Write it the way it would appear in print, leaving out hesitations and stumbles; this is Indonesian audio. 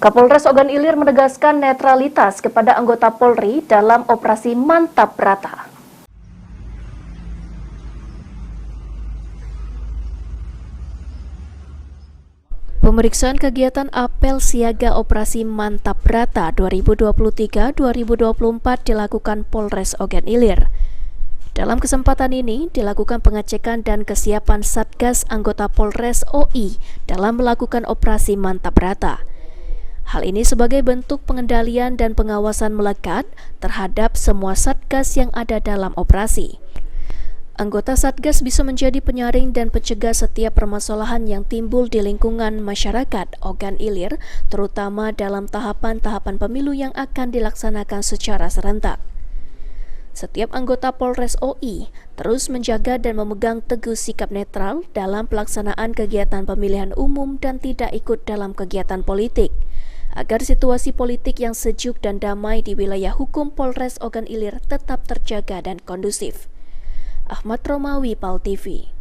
Kapolres Ogan Ilir menegaskan netralitas kepada anggota Polri dalam operasi Mantap Brata. Pemeriksaan kegiatan apel siaga operasi Mantap Brata 2023-2024 dilakukan Polres Ogan Ilir. Dalam kesempatan ini dilakukan pengecekan dan kesiapan Satgas anggota Polres OI dalam melakukan operasi Mantap Brata. Hal ini sebagai bentuk pengendalian dan pengawasan melekat terhadap semua Satgas yang ada dalam operasi. Anggota Satgas bisa menjadi penyaring dan pencegah setiap permasalahan yang timbul di lingkungan masyarakat Ogan Ilir, terutama dalam tahapan-tahapan pemilu yang akan dilaksanakan secara serentak. Setiap anggota Polres OI terus menjaga dan memegang teguh sikap netral dalam pelaksanaan kegiatan pemilihan umum dan tidak ikut dalam kegiatan politik, agar situasi politik yang sejuk dan damai di wilayah hukum Polres Ogan Ilir tetap terjaga dan kondusif. Ahmad Romawi, PAL TV.